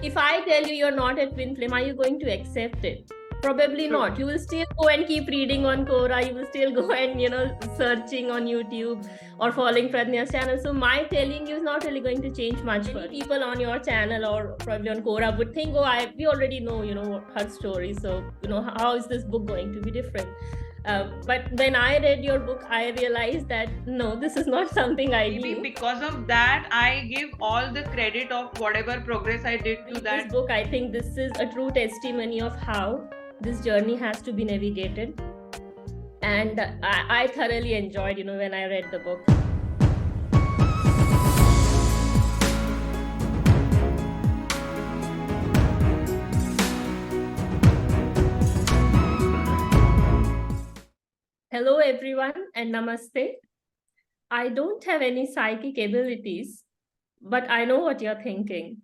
If I tell you you're not at twin flame, are you going to accept it? Probably True. not. You will still go and keep reading on Quora. You will still go and searching on YouTube or following Pradnya's channel. So my telling you is not really going to change much. Many people on your channel or probably on Quora would think, oh, we already know her story. So how is this book going to be different? But when I read your book, I realized that no, this is not something I Maybe knew. because of that, I give all the credit of whatever progress I did to Read that. this book, I think this is a true testimony of how this journey has to be navigated. And I thoroughly enjoyed, when I read the book. Hello, everyone, and namaste. I don't have any psychic abilities, but I know what you're thinking.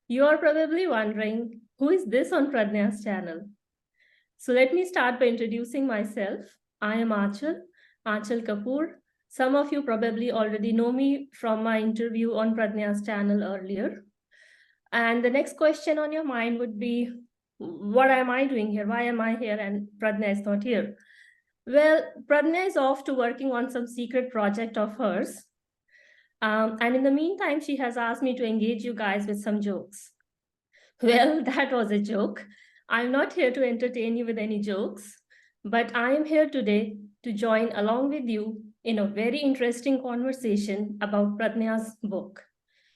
You are probably wondering, who is this on Pradnya's channel? So let me start by introducing myself. I am Aanchal Kapoor. Some of you probably already know me from my interview on Pradnya's channel earlier. And the next question on your mind would be, what am I doing here? Why am I here and Pradnya is not here? Well, Pradnya is off to working on some secret project of hers. And in the meantime, she has asked me to engage you guys with some jokes. Well, that was a joke. I'm not here to entertain you with any jokes, but I am here today to join along with you in a very interesting conversation about Pradnya's book.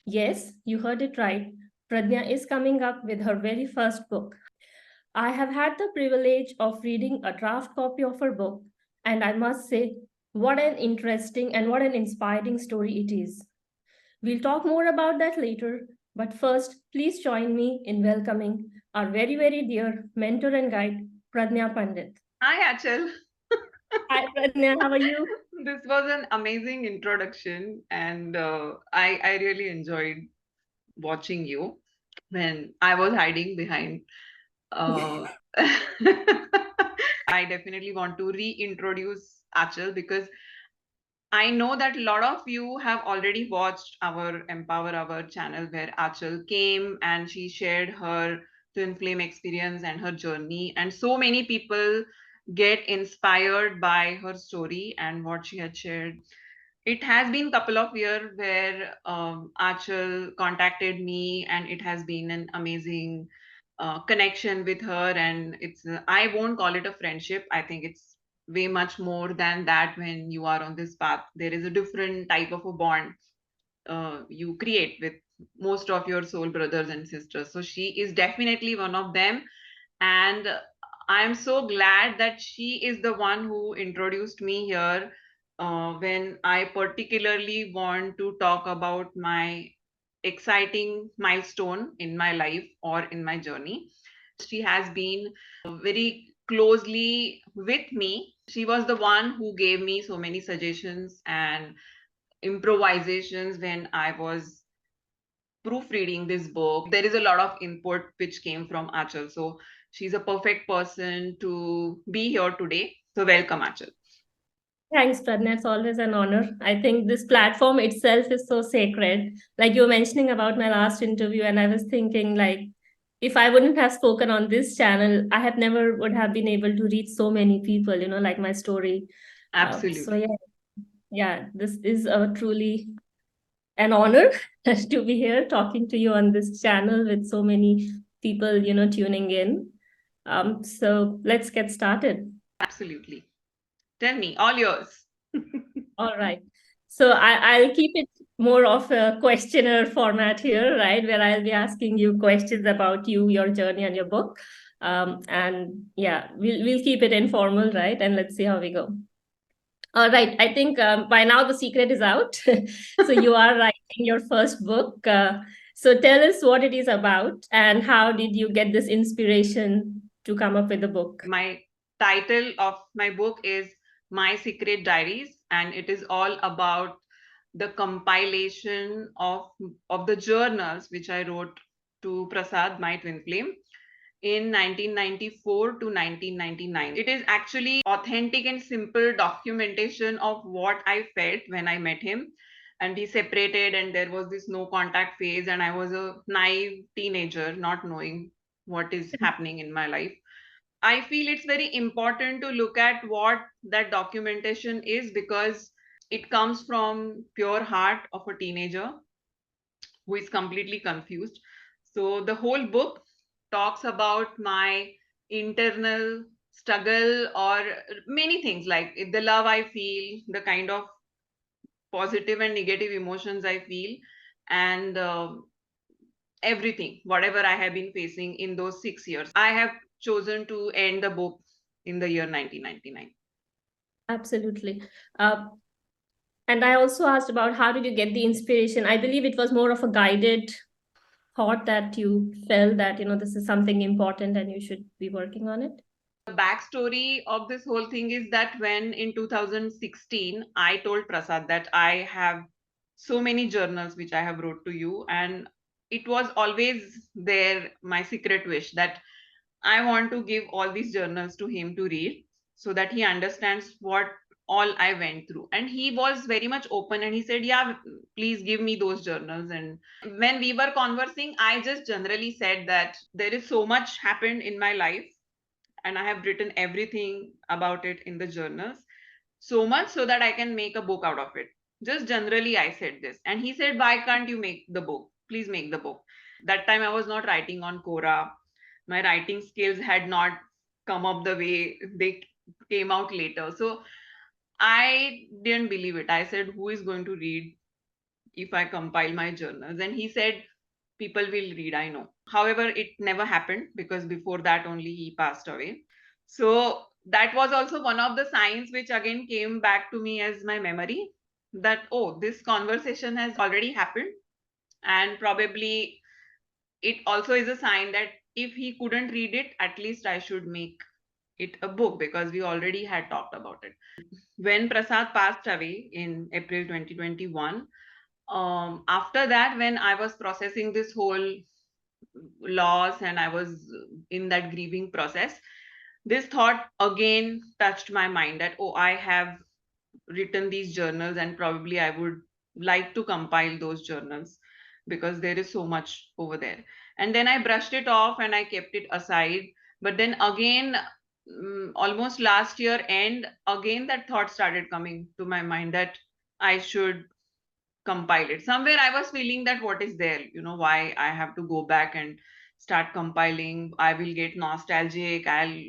Yes, you heard it right. Pradnya is coming up with her very first book. I have had the privilege of reading a draft copy of her book, and I must say, what an interesting and what an inspiring story it is. We'll talk more about that later, but first, please join me in welcoming our very, very dear mentor and guide, Pradnya Pandit. Hi, Achal. Hi, Pradnya, how are you? This was an amazing introduction, and I really enjoyed watching you when I was hiding behind. Uh, I definitely want to reintroduce Achal because I know that a lot of you have already watched our Empower Our channel where Achal came and she shared her twin flame experience and her journey. And so many people get inspired by her story and what she had shared. It has been a couple of years where Achal contacted me, and it has been an amazing connection with her. And I won't call it a friendship. I think it's way much more than that. When you are on this path, there is a different type of a bond you create with most of your soul brothers and sisters. So she is definitely one of them. And I'm so glad that she is the one who introduced me here when I particularly want to talk about my exciting milestone in my life or in my journey. She has been very closely with me. She was the one who gave me so many suggestions and improvisations when I was proofreading this book. There is a lot of input which came from Achal. So she's a perfect person to be here today. So welcome, Achal. Thanks, Pradnya. It's always an honor. I think this platform itself is so sacred. Like you were mentioning about my last interview, and I was thinking, like, if I wouldn't have spoken on this channel, I have never would have been able to reach so many people, like my story. So Absolutely. yeah, this is a truly an honor to be here talking to you on this channel with so many people, tuning in. So let's get started. Absolutely. Tell me, all yours. All right. So I'll keep it more of a questionnaire format here, right? Where I'll be asking you questions about you, your journey, and your book. And yeah, we'll keep it informal, right? And let's see how we go. All right. I think by now the secret is out. So you are writing your first book. So tell us what it is about and how did you get this inspiration to come up with the book? My title of my book is My Secret Diaries, and it is all about the compilation of the journals which I wrote to Prasad, my twin flame, in 1994 to 1999. It is actually authentic and simple documentation of what I felt when I met him. and we separated, and there was this no contact phase, and I was a naive teenager not knowing what is happening in my life. I feel it's very important to look at what that documentation is, because it comes from pure heart of a teenager who is completely confused. So the whole book talks about my internal struggle, or many things, like the love I feel, the kind of positive and negative emotions I feel, and everything, whatever I have been facing in those 6 years. I have chosen to end the book in the year 1999. Absolutely. And I also asked about how did you get the inspiration? I believe it was more of a guided thought that you felt that, this is something important and you should be working on it. The backstory of this whole thing is that when in 2016 I told Prasad that I have so many journals which I have wrote to you, and it was always there, my secret wish, that I want to give all these journals to him to read, so that he understands what all I went through. And he was very much open, and he said, yeah, please give me those journals. And when we were conversing, I just generally said that there is so much happened in my life, and I have written everything about it in the journals, so much so that I can make a book out of it. Just generally, I said this. And he said, why can't you make the book? Please make the book. That time I was not writing on Quora. My writing skills had not come up the way they came out later. So I didn't believe it. I said, who is going to read if I compile my journals? And he said, people will read, I know. However, it never happened, because before that only he passed away. So that was also one of the signs which again came back to me as my memory, that, oh, this conversation has already happened. And probably it also is a sign that if he couldn't read it, at least I should make it a book, because we already had talked about it. When Prasad passed away in April 2021, after that, when I was processing this whole loss and I was in that grieving process, this thought again touched my mind that, oh, I have written these journals, and probably I would like to compile those journals, because there is so much over there. And then I brushed it off and I kept it aside. But then again, almost last year end, again that thought started coming to my mind that I should compile it. Somewhere I was feeling that what is there, why I have to go back and start compiling. I will get nostalgic, I'll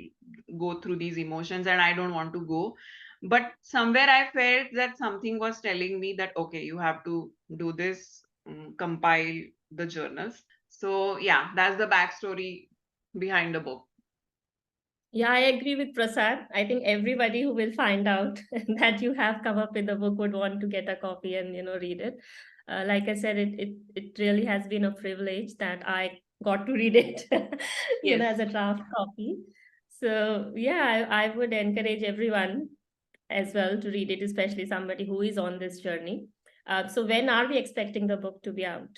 go through these emotions, and I don't want to go. But somewhere I felt that something was telling me that, okay, you have to do this, compile the journals. So yeah, that's the backstory behind the book. Yeah, I agree with Prasad. I think everybody who will find out that you have come up with a book would want to get a copy and read it. Like I said, it really has been a privilege that I got to read it, Yes. as a draft copy. So yeah, I would encourage everyone as well to read it, especially somebody who is on this journey. So when are we expecting the book to be out?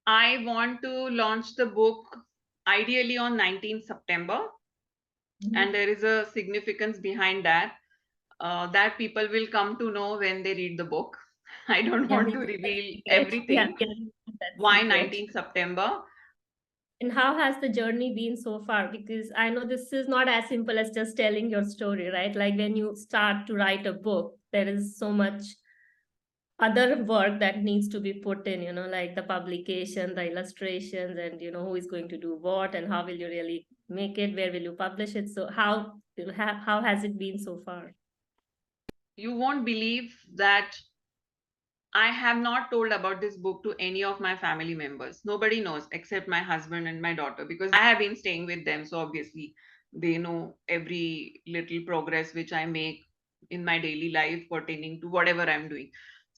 I want to launch the book ideally on 19th September. And there is a significance behind that, that people will come to know when they read the book. I don't Yeah, want we to keep that reveal secret. Yeah, everything. we are keeping that Why secret. 19th September? And how has the journey been so far? Because I know this is not as simple as just telling your story, right? Like when you start to write a book, there is so much other work that needs to be put in, like the publication, the illustrations, and who is going to do what, and how will you really make it, where will you publish it? So how has it been so far? You won't believe that I have not told about this book to any of my family members. Nobody knows except my husband and my daughter, because I have been staying with them. So obviously they know every little progress which I make in my daily life pertaining to whatever I'm doing.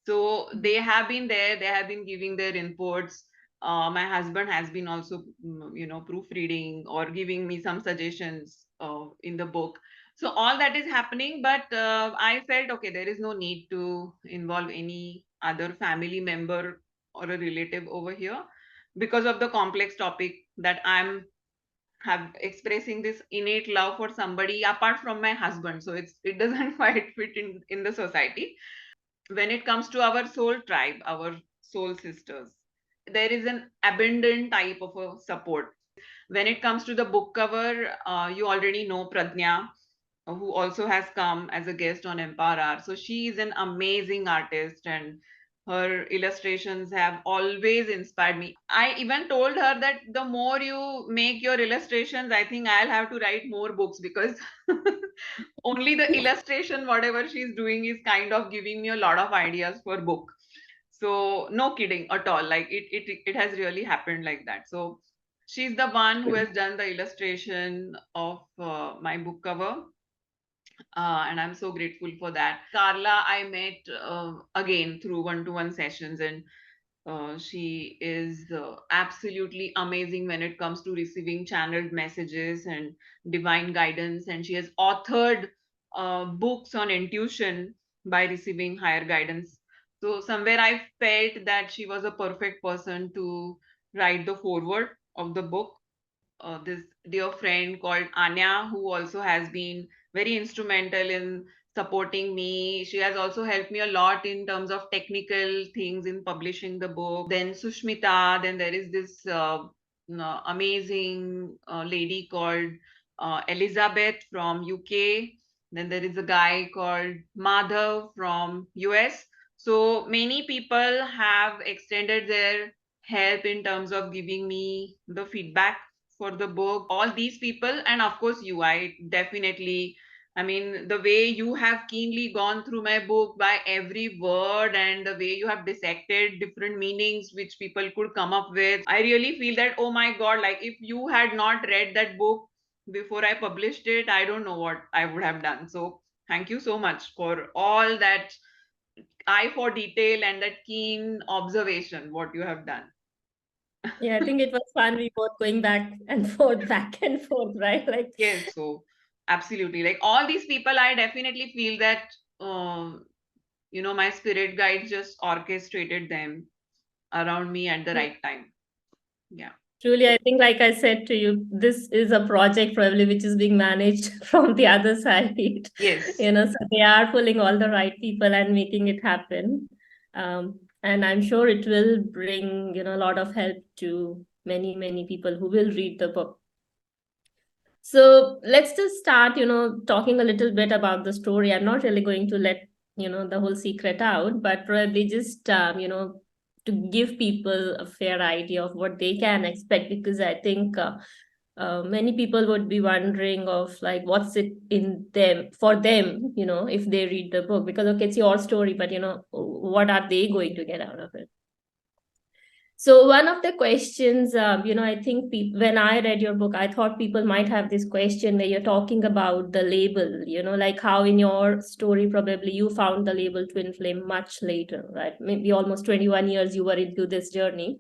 So they have been there, they have been giving their inputs. My husband has been also, proofreading or giving me some suggestions in the book. So all that is happening, but I felt, okay, there is no need to involve any other family member or a relative over here, because of the complex topic that I'm have expressing this innate love for somebody apart from my husband. So it doesn't quite fit in the society. when it comes to our soul tribe, our soul sisters, there is an abundant type of a support. When it comes to the book cover, you already know Pradnya, who also has come as a guest on Empower Hour. So she is an amazing artist, and her illustrations have always inspired me. I even told her that the more you make your illustrations, I think I'll have to write more books, because only the illustration, whatever she's doing, is kind of giving me a lot of ideas for book. So no kidding at all. Like it has really happened like that. So she's the one who has done the illustration of my book cover, and I'm so grateful for that. Carla, I met again through one-to-one sessions, and she is absolutely amazing when it comes to receiving channeled messages and divine guidance. And she has authored books on intuition by receiving higher guidance. So somewhere I felt that she was a perfect person to write the foreword of the book. This dear friend called Anya, who also has been very instrumental in supporting me. She has also helped me a lot in terms of technical things in publishing the book. Then Sushmita, then there is this amazing lady called Elizabeth from UK. Then there is a guy called Madhav from US. So many people have extended their help in terms of giving me the feedback for the book. All these people, and of course you, I definitely, I mean, the way you have keenly gone through my book by every word, and the way you have dissected different meanings which people could come up with, I really feel that, oh my god, like if you had not read that book before I published it, I don't know what I would have done. So thank you so much for all that eye for detail and that keen observation what you have done. Yeah, I think it was fun. We both going back and forth, right? Like, Yes, so absolutely. Like all these people, I definitely feel that, my spirit guides just orchestrated them around me at the right time. Yeah. truly, I think, like I said to you, this is a project probably which is being managed from the other side. Yes. So they are pulling all the right people and making it happen. And I'm sure it will bring, a lot of help to many, many people who will read the book. So let's just start, talking a little bit about the story. I'm not really going to let, the whole secret out, but probably just, to give people a fair idea of what they can expect, because I think many people would be wondering of like, what's it in them for them, if they read the book, because okay, it's your story, but what are they going to get out of it? So one of the questions, I think when I read your book, I thought people might have this question where you're talking about the label, like how in your story, probably you found the label twin flame much later, right? Maybe almost 21 years you were into this journey.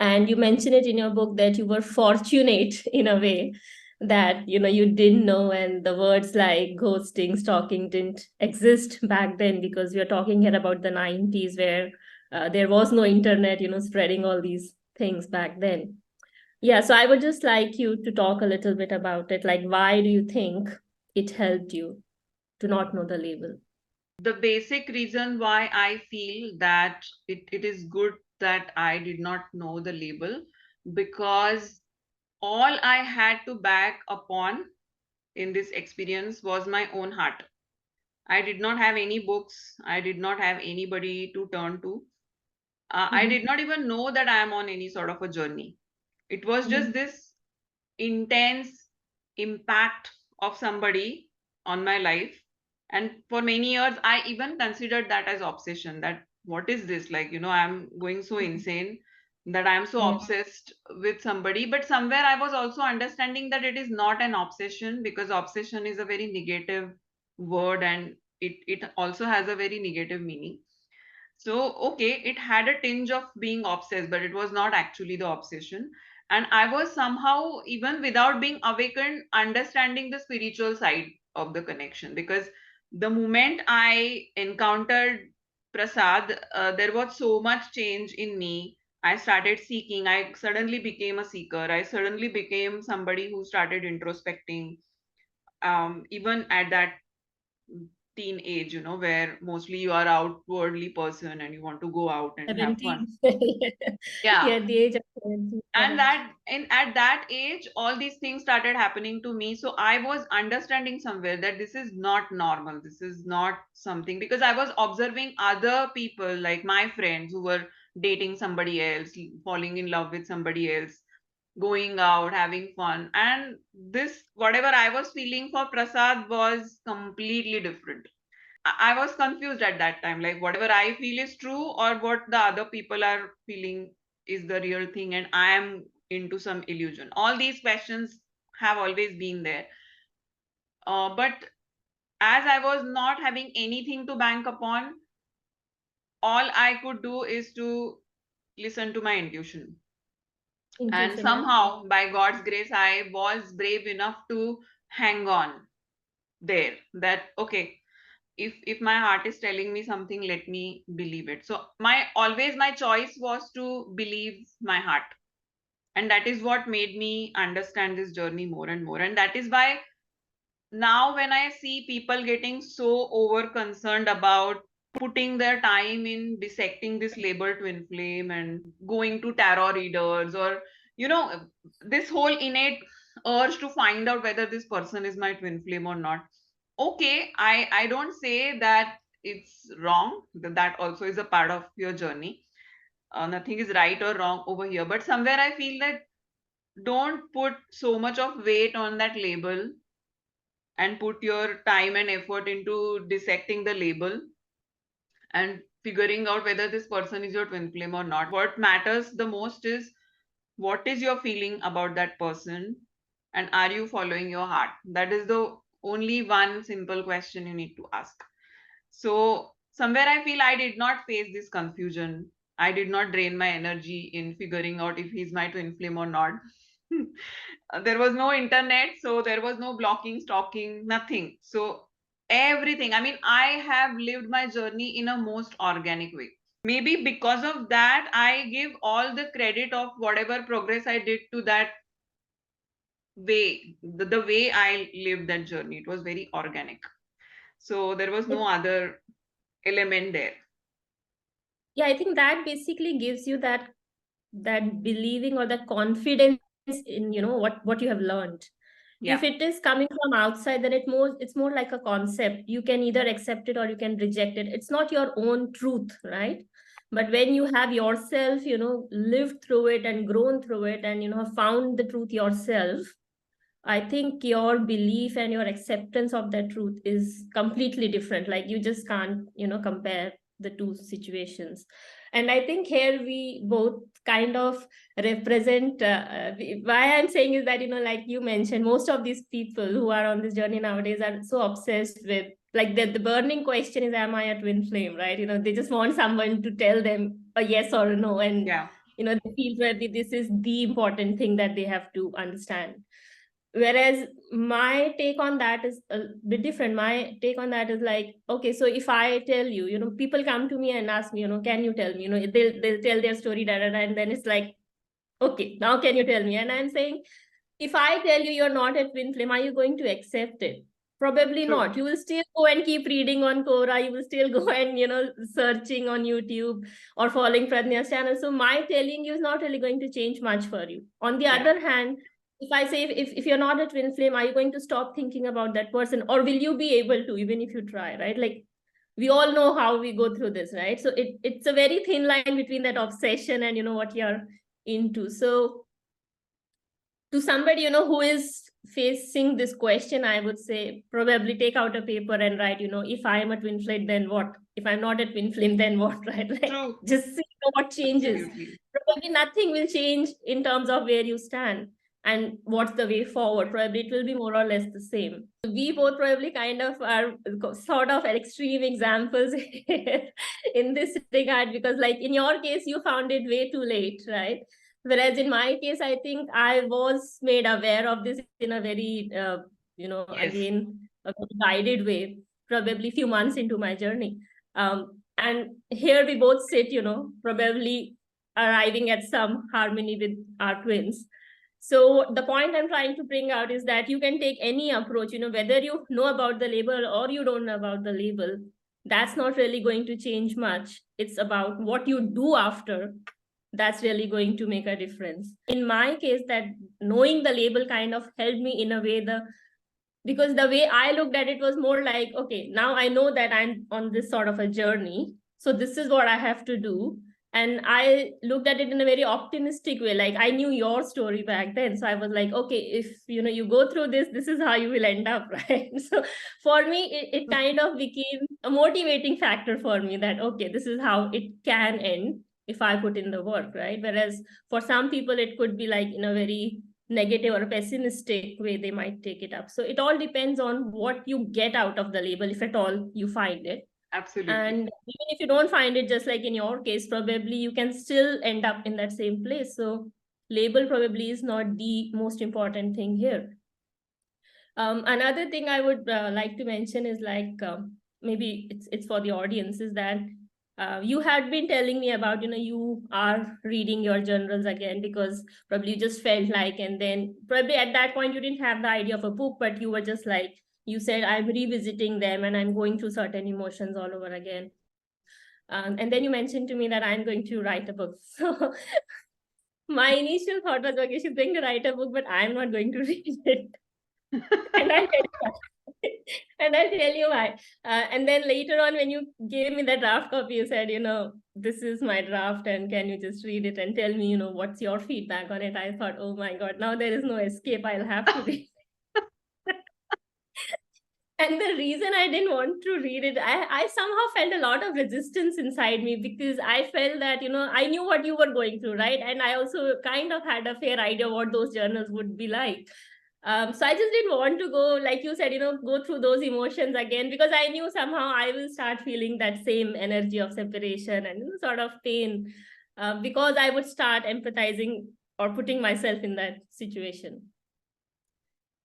And you mention it in your book that you were fortunate in a way that, you didn't know, and the words like ghosting, stalking didn't exist back then, because we are talking here about the 90s where there was no internet, spreading all these things back then. Yeah, so I would just like you to talk a little bit about it. Like, why do you think it helped you to not know the label? The basic reason why I feel that it is good that I did not know the label, because all I had to back upon in this experience was my own heart. I did not have any books. I did not have anybody to turn to. I Mhm. did not even know that I am on any sort of a journey. It was just Mhm. this intense impact of somebody on my life. And for many years, I even considered that as obsession. That what is this? Like, I'm going so insane that I'm so Yeah. obsessed with somebody. But somewhere I was also understanding that it is not an obsession, because obsession is a very negative word, and it also has a very negative meaning. So, okay, it had a tinge of being obsessed, but it was not actually the obsession. And I was somehow, even without being awakened, understanding the spiritual side of the connection. Because the moment I encountered Prasad, there was so much change in me. I started seeking. I suddenly became a seeker. I suddenly became somebody who started introspecting. Even at that teenage, where mostly you are outwardly person and you want to go out and have fun. 17. Yeah. Yeah, the age of 17, And correct. at that age, all these things started happening to me. So I was understanding somewhere that this is not normal. This is not something, because I was observing other people, like my friends, who were dating somebody else, falling in love with somebody else, going out, having fun. And this, whatever I was feeling for Prasad, was completely different. I was confused at that time. Like, whatever I feel is true, or what the other people are feeling is the real thing, and I am into some illusion. All these questions have always been there. But as I was not having anything to bank upon, all I could do is to listen to my intuition. And Intuition, yeah. somehow, by God's grace, I was brave enough to hang on there. That, okay, if my heart is telling me something, let me believe it. So my choice was to believe my heart, and that is what made me understand this journey more and more. And that is why now when I see people getting so over concerned about putting their time in dissecting this label twin flame and going to tarot readers, or this whole innate urge to find out whether this person is my twin flame or not. Okay, I don't say that it's wrong. That also is a part of your journey. Nothing is right or wrong over here, but somewhere I feel that don't put so much of weight on that label and put your time and effort into dissecting the label and figuring out whether this person is your twin flame or not. What matters the most is what is your feeling about that person, and are you following your heart? That is the only one simple question you need to ask. So somewhere I feel I did not face this confusion. I did not drain my energy in figuring out if he's my twin flame or not. There was no internet, so there was no blocking, stalking, nothing. So everything, I mean, I have lived my journey in a most organic way. Maybe because of that, I give all the credit of whatever progress I did to that way, the way I lived that journey. It was very organic. So there was no other element there. Yeah, I think that basically gives you that believing or that confidence in what you have learned. Yeah. If it is coming from outside, then it's more like a concept. You can either accept it or you can reject it. It's not your own truth, right? But when you have yourself lived through it and grown through it, and have found the truth yourself, I think your belief and your acceptance of that truth is completely different. Like, you just can't, compare the two situations. And I think here we both kind of represent why I'm saying is that, like you mentioned, most of these people who are on this journey nowadays are so obsessed with, like, the burning question is, am I a twin flame, right? They just want someone to tell them a yes or a no. And, Yeah. they feel that this is the important thing that they have to understand. Whereas my take on that is a bit different. My take on that is like, okay, so if I tell you, people come to me and ask me, can you tell me, they'll tell their story, and then it's like, okay, now can you tell me? And I'm saying, if I tell you you're not a twin flame, are you going to accept it? Probably True. not. You will still go and keep reading on Quora. You will still go and, searching on YouTube or following Pradnya's channel. So my telling you is not really going to change much for you. On the Yeah. other hand, if I say, if you're not a twin flame, are you going to stop thinking about that person? Or will you be able to, even if you try, right? Like, we all know how we go through this, right? So it's a very thin line between that obsession and, what you're into. So to somebody who is facing this question, I would say probably take out a paper and write, if I am a twin flame, then what? If I'm not a twin flame, then what? Right? Like, True. just see what changes. Absolutely. Probably nothing will change in terms of where you stand and what's the way forward. Probably it will be more or less the same. We both probably kind of are sort of extreme examples here in this regard, because, like, in your case, you found it way too late, right? Whereas in my case, I think I was made aware of this in a very, Yes. again, a guided way, probably few months into my journey. And here we both sit, probably arriving at some harmony with our twins. So the point I'm trying to bring out is that you can take any approach, whether you know about the label or you don't know about the label, that's not really going to change much. It's about what you do after that's really going to make a difference. In my case, that knowing the label kind of helped me in a way, because the way I looked at it was more like, okay, now I know that I'm on this sort of a journey, so this is what I have to do. And I looked at it in a very optimistic way. Like, I knew your story back then, so I was like, okay, if you go through this is how you will end up, right? So for me, it kind of became a motivating factor for me, that okay, this is how it can end if I put in the work, right? Whereas for some people it could be like in a very negative or pessimistic way they might take it up. So it all depends on what you get out of the label, if at all you find it. Absolutely. And even if you don't find it, just like in your case, probably you can still end up in that same place. So label probably is not the most important thing here. Another thing I would like to mention is like, maybe it's for the audience, is that you had been telling me about, you are reading your journals again because probably you just felt like, and then probably at that point you didn't have the idea of a book, but you were just like, you said, I'm revisiting them and I'm going through certain emotions all over again. And then you mentioned to me that I'm going to write a book. So my initial thought was, okay, she's going to write a book, but I'm not going to read it. And I'll tell you why. And I'll tell you why. And then later on, when you gave me the draft copy, you said, this is my draft, and can you just read it and tell me, what's your feedback on it? I thought, oh my God, now there is no escape. I'll have to read. And the reason I didn't want to read it, I somehow felt a lot of resistance inside me, because I felt that, I knew what you were going through, right? And I also kind of had a fair idea what those journals would be like. So I just didn't want to go, like you said, go through those emotions again, because I knew somehow I will start feeling that same energy of separation and sort of pain, because I would start empathizing or putting myself in that situation.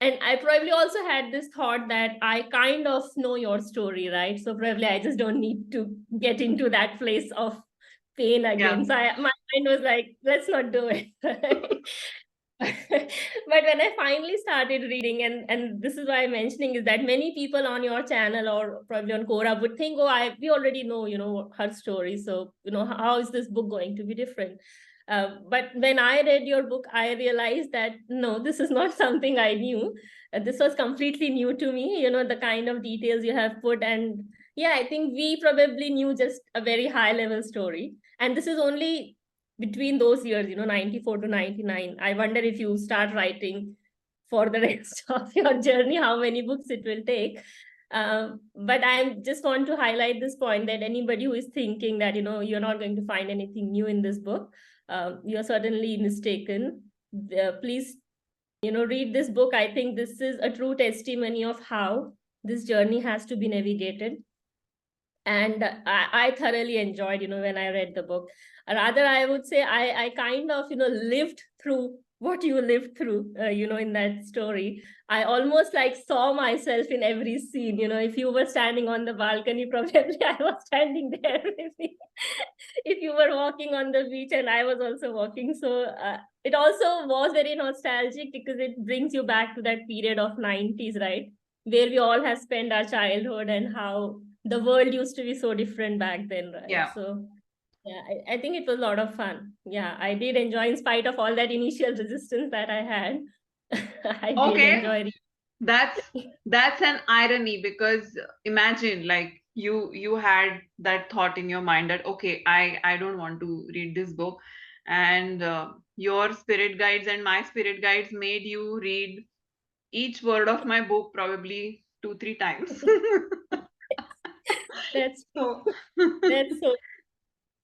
And I probably also had this thought that I kind of know your story, right? So probably I just don't need to get into that place of pain again. Yeah. So my mind was like, let's not do it. But when I finally started reading, and this is why I'm mentioning, is that many people on your channel or probably on Quora would think, oh, we already know, her story. So, how is this book going to be different? But when I read your book, I realized that no, this is not something I knew. This was completely new to me, the kind of details you have put. And yeah, I think we probably knew just a very high level story. And this is only between those years, 94 to 99. I wonder if you start writing for the rest of your journey, how many books it will take. But I just want to highlight this point, that anybody who is thinking that, you're not going to find anything new in this book, you're certainly mistaken. Please, read this book. I think this is a true testimony of how this journey has to be navigated. And I thoroughly enjoyed, when I read the book. Rather, I would say I kind of, lived through what you lived through, in that story. I almost like saw myself in every scene. If you were standing on the balcony, probably I was standing there with you. If you were walking on the beach, and I was also walking. So it also was very nostalgic, because it brings you back to that period of 90s, right? Where we all have spent our childhood, and how the world used to be so different back then, right? Yeah. So yeah, I think it was a lot of fun. Yeah, I did enjoy, in spite of all that initial resistance that I had. I did Okay. enjoy it. That's an irony, because imagine, like, you had that thought in your mind that okay, I don't want to read this book, and your spirit guides and my spirit guides made you read each word of my book probably 2-3 times. That's So that's so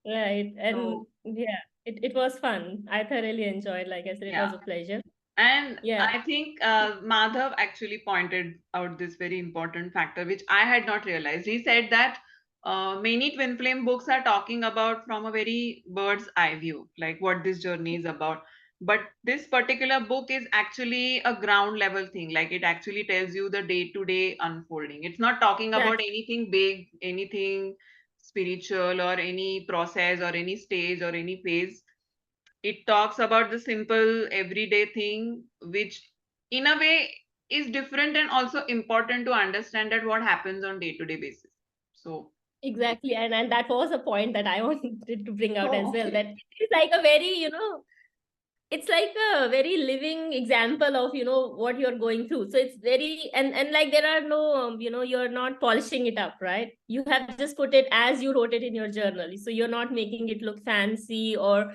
right. And so yeah, it was fun. I thoroughly enjoyed. Like I said, it was yeah. a pleasure. And Yeah. I think Madhav actually pointed out this very important factor, which I had not realized. He said that many twin flame books are talking about from a very bird's eye view, like what this journey is about. But this particular book is actually a ground level thing. Like, it actually tells you the day to day unfolding. It's not talking about That's anything big, anything spiritual, or any process, or any stage, or any phase. It talks about the simple everyday thing, which in a way is different and also important to understand that what happens on day-to-day basis. So Exactly. And that was a point that I wanted to bring out as well. okay. That it's like a very, it's like a very living example of, what you're going through. So it's very, and like there are no, you're not polishing it up, right? You have just put it as you wrote it in your journal. So you're not making it look fancy or,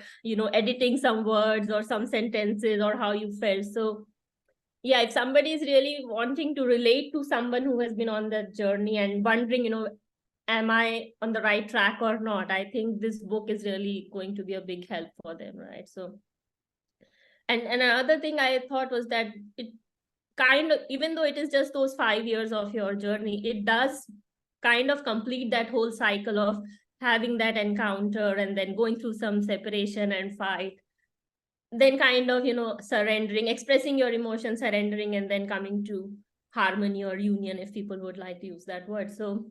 editing some words or some sentences or how you felt. So yeah, if somebody is really wanting to relate to someone who has been on that journey and wondering, am I on the right track or not, I think this book is really going to be a big help for them, right? So, and another thing I thought was that it kind of, even though it is just those 5 years of your journey, it does kind of complete that whole cycle of having that encounter and then going through some separation and fight, then kind of, surrendering, expressing your emotions, surrendering, and then coming to harmony or union, if people would like to use that word. So,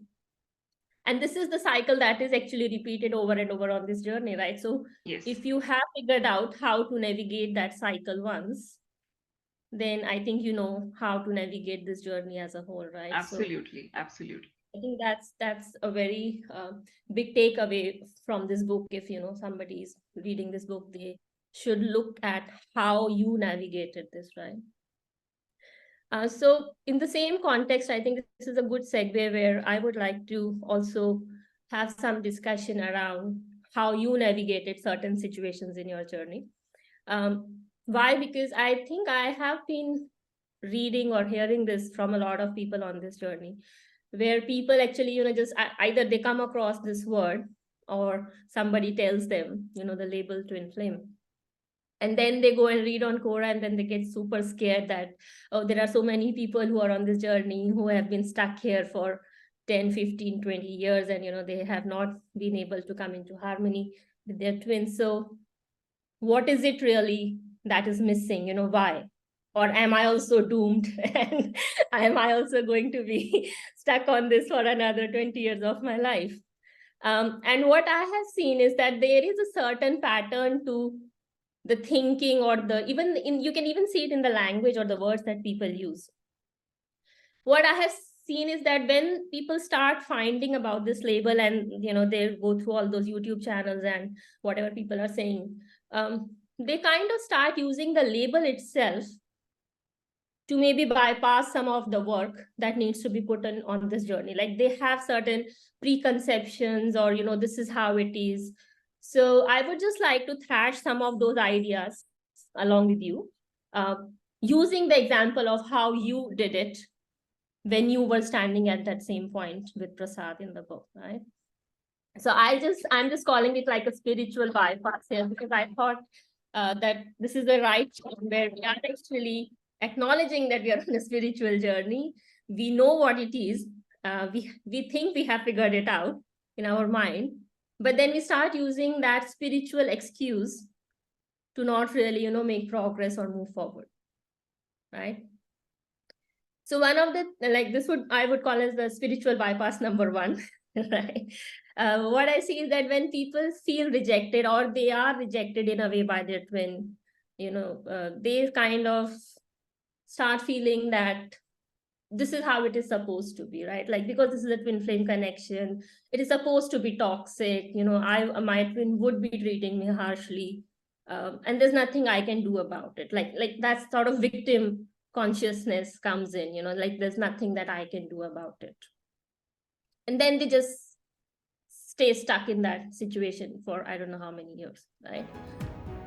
and this is the cycle that is actually repeated over and over on this journey, right? So Yes. if you have figured out how to navigate that cycle once, then I think you know how to navigate this journey as a whole, right? Absolutely, absolutely. I think that's a very big takeaway from this book. If somebody is reading this book, they should look at how you navigated this, right? So in the same context, I think this is a good segue where I would like to also have some discussion around how you navigated certain situations in your journey. Why? Because I think I have been reading or hearing this from a lot of people on this journey, where people actually, just either they come across this word or somebody tells them, the label twin flame, and then they go and read on Quora, and then they get super scared that, oh, there are so many people who are on this journey who have been stuck here for 10, 15, 20 years, and they have not been able to come into harmony with their twins. So what is it really that is missing? Why? Or am I also doomed? And am I also going to be stuck on this for another 20 years of my life? And what I have seen is that there is a certain pattern to the thinking, or you can even see it in the language or the words that people use. What I have seen is that when people start finding about this label, and they go through all those YouTube channels and whatever people are saying, they kind of start using the label itself to maybe bypass some of the work that needs to be put on this journey. Like they have certain preconceptions, or this is how it is. So I would just like to thrash some of those ideas along with you, using the example of how you did it when you were standing at that same point with Prasad in the book, right? So I'm just calling it like a spiritual bypass here, because I thought that this is the right time where we are actually acknowledging that we are on a spiritual journey. We know what it is. We think we have figured it out in our mind, but then we start using that spiritual excuse to not really, make progress or move forward, right? So one of the, like, I would call as the spiritual bypass number one, right? What I see is that when people feel rejected, or they are rejected in a way by their twin, they kind of start feeling that this is how it is supposed to be, right? Like, because this is a twin flame connection, it is supposed to be toxic. My twin would be treating me harshly, and there's nothing I can do about it. Like that sort of victim consciousness comes in, like there's nothing that I can do about it, and then they just stay stuck in that situation for I don't know how many years, right?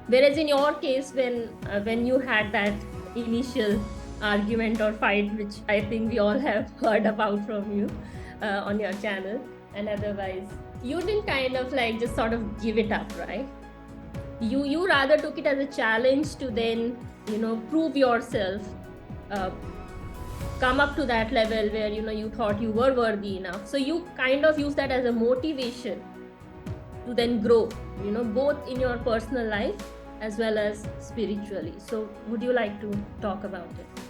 Whereas in your case, when you had that initial argument or fight, which I think we all have heard about from you on your channel and otherwise, you didn't kind of like just sort of give it up, right? You rather took it as a challenge to then prove yourself, come up to that level where you thought you were worthy enough. So you kind of use that as a motivation to then grow, both in your personal life as well as spiritually. So would you like to talk about it?